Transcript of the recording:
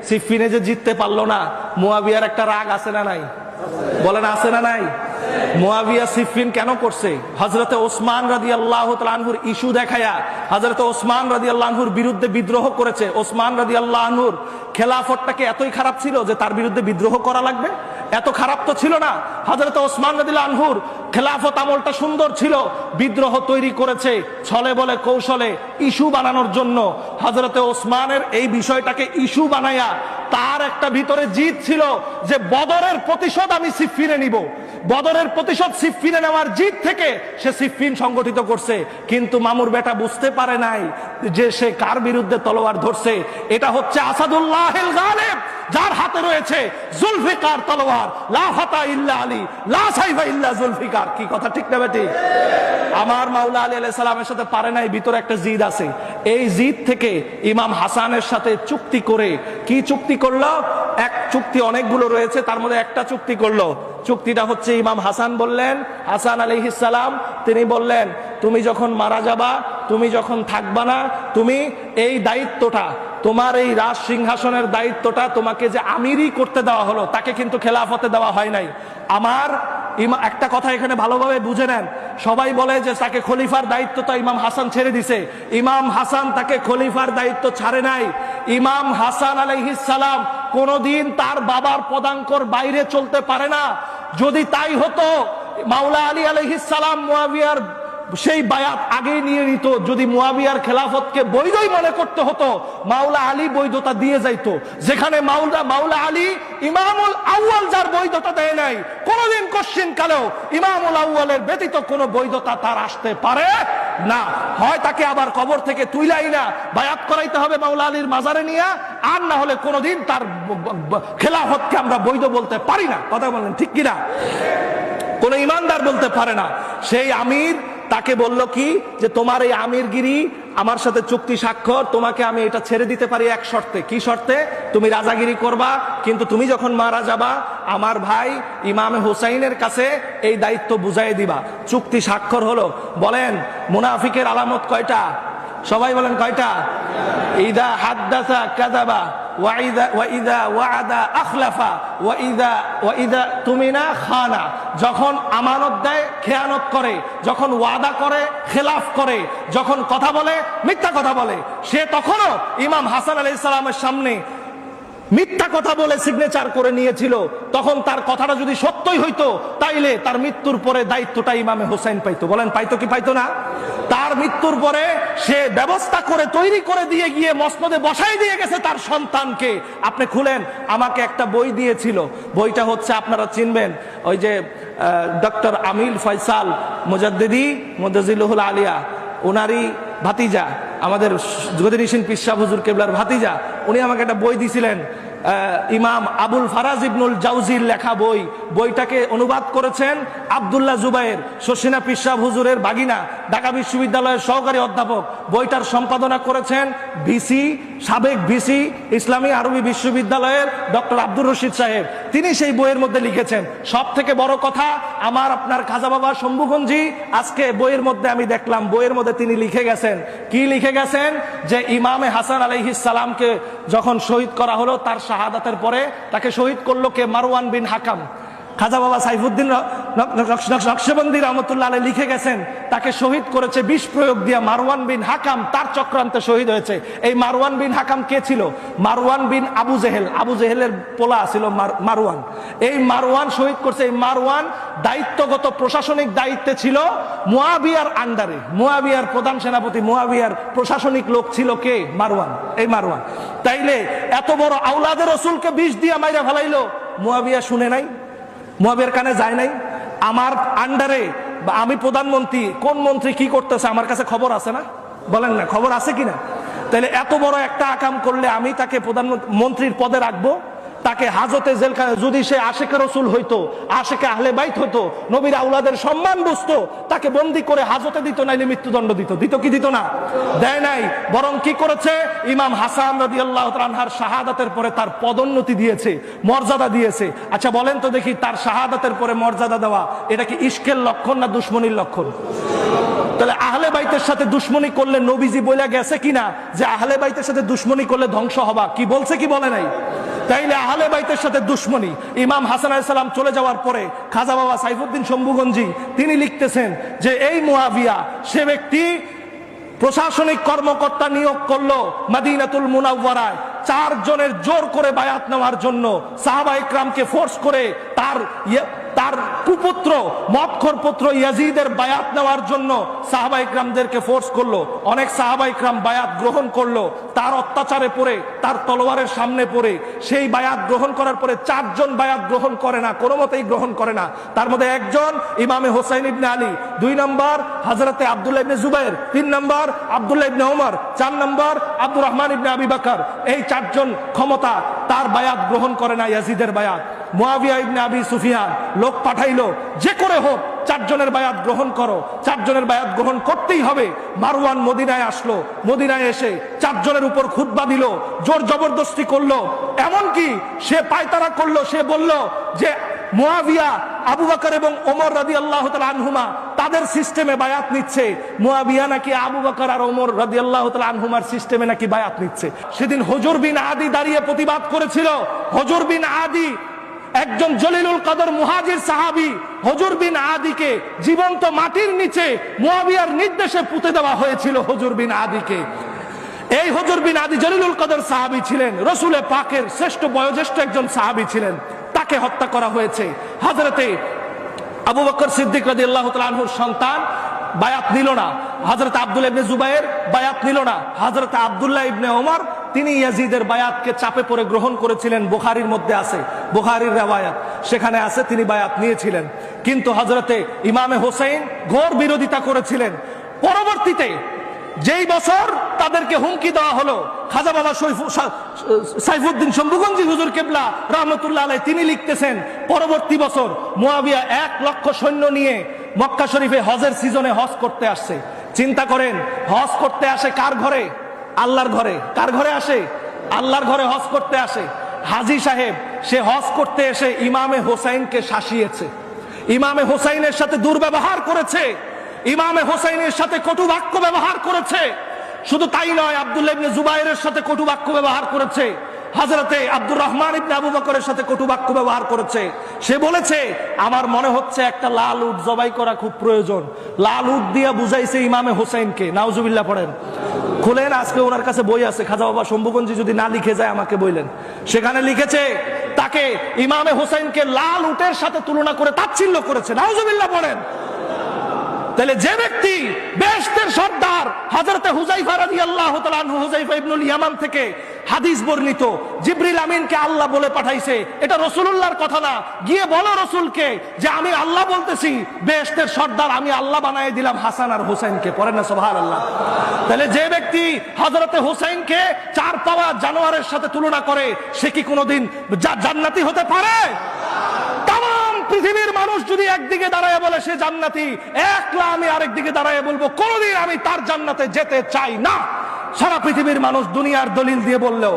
সিফিনে যে জিততে পারলো না, মুয়াবিয়ার একটা রাগ আছে না নাই? বলেন আছে না নাই? মুয়াবিয়া সিফিন কেন করছে? হযরতে ওসমান রাদিয়াল্লাহু তাআলা আনহুর ইস্যু দেখায়া হযরতে ওসমান রাদিয়াল্লাহু আনহুর বিরুদ্ধে বিদ্রোহ করেছে। ওসমান রাদিয়াল্লাহু আনহুর খেলাফতটাকে এতই খারাপ ছিল যে তার বিরুদ্ধে বিদ্রোহ করা লাগবে? এত খারাপ তো ছিল না। হযরতে ওসমান রাদিয়াল্লাহু আনহুর খেলাফত আমলটা সুন্দর ছিল, বিদ্রোহ তৈরি করেছে ছলে বলে কৌশলে ইস্যু বানানোর জন্য। হযরতে ওসমানের এই বিষয়টাকে ইস্যু বানায়া তার একটা ভিতরে জিদ ছিল যে বদরের প্রতিশোধ আমি সিফিনে নিব। বদরের প্রতিশোধ সিফিনে নেওয়ার জিদ থেকে সে সিফিন সংগঠিত করছে। কিন্তু মামুর বেটা বুঝতে পারে নাই যে সে কার বিরুদ্ধে তলোয়ার ধরছে। এটা হচ্ছে আসাদুল্লাহিল গালিব, যার হাতে রয়েছে জুলফিকার তলোয়ার। লা ফাতা ইল্লা আলী, লা সাইফা ইল্লা জুলফিকার। কি কথা ঠিক না বেটি? আমার মাওলা আলী আলাইহিস সালামের সাথে পারে নাই, ভিতরে একটা জিদ আছে। এই জিদ থেকে ইমাম হাসানের সাথে চুক্তি করে, কি চুক্তি করলো? এক চুক্তি অনেকগুলো রয়েছে, তার মধ্যে একটা চুক্তি করলো। চুক্তিটা হচ্ছে ইমাম হাসান বললেন, হাসান আলাইহিস সালাম তিনি বললেন, তুমি যখন মারা যাবা, তুমি যখন থাকবা না, তুমি এই দায়িত্বটা, তোমার এই রাজ সিংহাসনের দায়িত্বটা তোমাকে যে আমিরই করতে দেওয়া হলো, তাকে কিন্তু খেলাফতে দেওয়া হয় নাই। আমার একটা কথা এখানে ভালোভাবে বুঝে নেন। সবাই বলে যে তাকে খলিফার দায়িত্বটা ইমাম হাসান ছেড়ে দিছে। ইমাম হাসান তাকে খলিফার দায়িত্ব ছাড়ে নাই। ইমাম হাসান আলাইহিস সালাম কোনদিন তার বাবার পদাঙ্কর বাইরে চলতে পারে না। যদি তাই হতো, মাওলা আলী আলাইহিস সালাম মুয়াবিয়ার সেই বায়াত আগেই নিয়ে নিত। যদি মুয়াবিয়ার খেলাফতকে বৈধই মনে করতে হতো, মাওলা আলী বৈধতা দিয়ে যাইতো। যেখানে মাওলা আলী ইমামুল আউয়াল যার বৈধতা দেয় নাই, কোনদিন কোশ্চিন কালেও ইমামুল আউয়ালের ব্যতীত কোনো বৈধতা তার আসতে পারে না। হয় তাকে আবার কবর থেকে তুইলাই না বায়াত করাইতে হবে মাওলা আলীর মাজারে নিয়ে, আর না হলে কোনদিন তার খেলাফতকে আমরা বৈধ বলতে পারি না। কথা বলেন ঠিক কিনা? কোন ইমানদার বলতে পারে না। সেই আমির তাকে বলল কি, যে তোমার এই আমিরগিরি আমার সাথে চুক্তি স্বাক্ষর, তোমাকে আমি এটা ছেড়ে দিতে পারি এক শর্তে। কি শর্তে? তুমি রাজাগিরি করবা, কিন্তু তুমি যখন মারা যাবা আমার ভাই ইমামে হুসাইনের কাছে এই দায়িত্ব বুঝাই দিবা। চুক্তি স্বাক্ষর হলো। বলেন মুনাফিকের আলামত কয়টা? সবাই বলেন কয়টা? ইদা হাদ্দাসা কাযাবা, ওয়াইদা ওয়াদা আখলাফা, ওয়াইদা তুমিনা খানা। যখন আমানত দেয় খেয়ানত করে, যখন ওয়াদা করে খেলাফ করে, যখন কথা বলে মিথ্যা কথা বলে। সে তখনও ইমাম হাসান আলাইহিস সালামের সামনে মিথ্যা কথা বলে সিগনেচার করে নিয়েছিল। তখন তার কথাটা যদি সত্যই হইতো, তাইলে তার মৃত্যুর পরে দায়িত্বটা ইমামে হোসেন পাইতো। বলেন পাইতো কি পাইতো না? তার মৃত্যুর পরে সে ব্যবস্থা করে তৈরি করে দিয়ে গিয়ে মসনদে বসাই দিয়ে গেছে তার সন্তানকে। আপনি খুলেন, আমাকে একটা বই দিয়েছিল। বইটা হচ্ছে, আপনারা চিনবেন, ওই যে ডক্টর আমিল ফয়সাল মুজাদ্দিদি মুদাজিলুল আলিয়া, ওনারই ভাতিজা, আমাদের গদিনিসিন পীর সাহেব হুজুর কেবলার ভাতিজা। উনি আমাকে একটা বই দিছিলেন, ইমাম আবুল ফারাজ ইবনুল জাওজির লেখা বই। বইটাকে অনুবাদ করেছেন আব্দুল্লাহ জুবায়ের, শর্ষিনা পীর সাহেব হুজুরের বাগিনা, ঢাকা বিশ্ববিদ্যালয়ের সহকারী অধ্যাপক। বইটার সম্পাদনা করেছেন ভিসি, সাবেক ভিসি ইসলামী আরবি বিশ্ববিদ্যালয়ের ডক্টর আব্দুর রশিদ সাহেব। তিনি সেই বইয়ের মধ্যে লিখেছেন, সব থেকে বড় কথা, আমার আপনার খাজা বাবা শম্ভুগঞ্জি আজকে বইয়ের মধ্যে আমি দেখলাম, বইয়ের মধ্যে তিনি লিখে গেছেন। কি লিখে গেছেন? যে ইমামে হাসান আলাইহিস সালামকে যখন শহীদ করা হলো, তার শাহাদাতের পরে তাকে শহীদ করলো কে? মারওয়ান বিন হাকাম। খাজা বাবা সাইফুদ্দিন নকশবন্দি রহমতুল্লাহ আলাইহি লিখে গেছেন, তাকে শহীদ করেছে বিষ প্রয়োগ দিয়ে মারওয়ান বিন হাকাম, তার চক্রান্তে শহীদ হয়েছে। এই মারওয়ান বিন হাকাম কে ছিল? মারওয়ান বিন আবু জেহেল, আবু জেহেলের পোলা ছিল মারওয়ান। এই মারওয়ান শহীদ করছে। এই মারওয়ান দায়িত্বগত প্রশাসনিক দায়িত্বে ছিল মুয়াবিয়ার আন্ডারে। মুয়াবিয়ার প্রধান সেনাপতি, মুয়াবিয়ার প্রশাসনিক লোক ছিল কে? মারওয়ান। এই মারওয়ান। তাইলে এত বড় আওলাদে রসুলকে বিষ দিয়ে মাইরা ফেলাইলো, মুয়াবিয়া শুনে নাই? মুয়াবিয়ার কানে যায় নাই? আমার আন্ডারে আমি প্রধানমন্ত্রী, কোন মন্ত্রী কি করতেছে আমার কাছে খবর আছে না? বলেন না, খবর আছে কিনা? তাহলে এত বড় একটা আকাম করলে আমি তাকে প্রধানমন্ত্রীর পদে রাখবো? তাকে হাজতে জেলখানে, যদি সে আশেকে রসুল হইতো, আশেকে আহলে বাইত হইতো, নবীর আউলাদের সম্মান বুঝতো, তাকে বন্দি করে হাজতে দিত, নাইলে মৃত্যুদণ্ড দিত। দিত কি দিত না? দেয় নাই। বরং কি করেছে? ইমাম হাসান রাদিয়াল্লাহু তাআলা আনহার শাহাদাতের পরে তার পদোন্নতি দিয়েছে, মর্যাদা দিয়েছে। আচ্ছা বলেন তো দেখি, তার শাহাদাতের পরে মর্যাদা দেওয়া এটা কি ইশকের লক্ষণ না দুশমনির লক্ষণ? তাহলে আহলে বাইতের সাথে দুশ্মনী করলে নবীজি বলে গেছে কিনা যে আহলে বাইতের সাথে দুশ্মনী করলে ধ্বংস হবা, কি বলছে কি বলে নাই? তাইলে আহলে বাইতের সাথে দুশ্মনী। ইমাম হাসান আলাইহিস সালাম চলে যাওয়ার পরে খাজা বাবা সাইফুদ্দিন শম্ভুগঞ্জি তিনি লিখতেছেন যে এই মুয়াবিয়া সে ব্যক্তি প্রশাসনিক কর্মকর্তা নিয়োগ করলো মদিনাতুল মুনাওয়ারায় 4 জনের জোর করে বায়াত নেওয়ার জন্য, সাহাবা ইকরামকে ফোর্স করে তার কুপুত্র মদখোর পুত্র ইয়াজিদের বায়াত নেওয়ার জন্য সাহাবা ইকরামদেরকে ফোর্স করলো। অনেক সাহাবা ইকরাম বায়াত গ্রহণ করলো, তার অত্যাচারে পড়ে তার তলোয়ারের সামনে পড়ে সেই বায়াত গ্রহণ করার পরে 4 জন বায়াত গ্রহণ করে না, কোনো মতেই গ্রহণ করে না। তার মধ্যে একজন ইমামে হোসাইন ইবনে আলী, 2 নম্বর হযরতে আব্দুল্লাহ ইবনে জুবাইর, 3 নম্বর আব্দুল্লাহ ইবনে ওমর, 4 নম্বর আব্দুর রহমান ইবনে আবি বকর। এই 4 জন ক্ষমতা তার বায়াত গ্রহণ করে না, ইয়াজিদের বায়াত। মুয়াবিয়া ইবনে আবি সুফিয়ান লোক পাঠাইলো, যে করে হোক 4 জনের বায়াত গ্রহণ করো, 4 জনের বায়াত গ্রহণ করতেই হবে। মারওয়ান মদিনায় আসলো, মদিনায় এসে 4 জনের উপর খুতবা দিল, জোর জবরদস্তি করলো, এমনকি সে পায়তারা করলো। সে বলল যে মুয়াবিয়া আবু বকর এবং ওমর রাদিয়াল্লাহু তাআলা আনহুমা তাদের সিস্টেমে বায়াত নিচ্ছে, মুয়াবিয়া নাকি আবু বকর আর ওমর রাদিয়াল্লাহু তাআলা আনহুমার সিস্টেমে নাকি বায়াত নিচ্ছে। সেদিন হুজুর বিন আদি দাঁড়িয়ে প্রতিবাদ করেছিল। হুজুর বিন আদি একজন জলিলুল কদর মুহাজির সাহাবী, হুজুর বিন আদিকে জীবন্ত মাটির নিচে মুয়াবিয়ার নির্দেশে পুঁতে দেওয়া হয়েছিল। হুজুর বিন আদিকে, এই হুজুর বিন আদি জলিলুল কদর সাহাবী ছিলেন, রাসূলে পাকের শ্রেষ্ঠ বয়োজ্যেষ্ঠ একজন সাহাবী ছিলেন, তাকে হত্যা করা হয়েছে। হযরতে আবু বকর সিদ্দিক রাদিয়াল্লাহু তাআলা আনহুর সন্তান বায়াত নিল না, হযরত আব্দুল্লাহ ইবনে জুবাইর বায়াত নিল না, হযরত আব্দুল্লাহ ইবনে ওমর তিনি ইয়াজিদের বায়াতকে চাপে পড়ে গ্রহণ করেছিলেন। বুখারীর মধ্যে আছে, বুখারীর riwayat সেখানে আছে তিনি বায়াত নিয়েছিলেন। কিন্তু হযরতে ইমামে হোসেন ঘোর বিরোধিতা করেছিলেন। পরবর্তীতে যেই বছর তাদেরকে হুমকি দেওয়া হলো, খাজা বাবা সাইফুদ্দিন শম্ভুগঞ্জি হুজুর কেবলা রাহমাতুল্লাহ আলাইহি তিনি লিখতেছেন পরবর্তী বছর মুয়াবিয়া 1 লক্ষ সৈন্য নিয়ে মক্কা শরীফে হজের সিজনে হজ করতে আসছে। চিন্তা করেন, হজ করতে আসে কার ঘরে? আল্লাহর ঘরে। কার ঘরে আসে? আল্লাহর ঘরে হজ করতে আসে। হাজী সাহেব সে হজ করতে এসে ইমামে হোসাইনকে শাসিয়েছে, ইমামে হোসাইনের সাথে দুর্ব্যবহার করেছে, ইমামে হোসাইনের সাথে কটু বাক্য ব্যবহার করেছে। শুধু তাই নয়, আব্দুল্লাহ ইবনে জুবাইরের সাথে কটু বাক্য ব্যবহার করেছে, হযরতে আব্দুর রহমান ইবনে আবু বকরের সাথে কটু বাক্য ব্যবহার করেছে। সে বলেছে আমার মনে হচ্ছে একটা লাল উট জবাই করা খুব প্রয়োজন। লাল উট দিয়ে বুঝাইছে ইমামে হোসেনকে। নাউজুবিল্লাহ পড়েন। খুলেন, আজকে ওনার কাছে বই আছে, খাজা বাবা শম্ভুগঞ্জি যদি না লিখে যায় আমাকে বললেন। সেখানে লিখেছে তাকে ইমামে হোসেনকে লাল উটের সাথে তুলনা করে তাচ্ছিল্য করেছে। নাউজুবিল্লাহ পড়েন। তাহলে যে ব্যক্তি বেহেশতের সর্দার হযরতে হুযায়ফা রাদিয়াল্লাহু তাআলা আনহু, হুযায়ফা ইবনুল ইয়ামান থেকে হাদিস বর্ণিত, জিবরিল আমিনকে আল্লাহ বলে পাঠাইছে, এটা রাসূলুল্লাহর কথা না, গিয়ে বলো রাসূলকে যে আমি আল্লাহ বলতেছি, বেহেশতের সর্দার আমি আল্লাহ বানায় দিলাম হাসান আর হুসাইনকে। পড়েন না সুবহানাল্লাহ। তাহলে যে ব্যক্তি হযরতে হুসাইনকে 4 পাওয়া জানোয়ারের সাথে তুলনা করে সে কি কোনোদিন জান্নাতি হতে পারে? পৃথিবীর মানুষ যদি একদিকে দাঁড়ায় বলে সে জান্নাতি, একলা আমি আরেক দিকে দাঁড়ায় বলবো কোনদিন আমি তার জান্নাতে যেতে চাই না। সারা পৃথিবীর মানুষ দুনিয়ার দলিল দিয়ে বললেও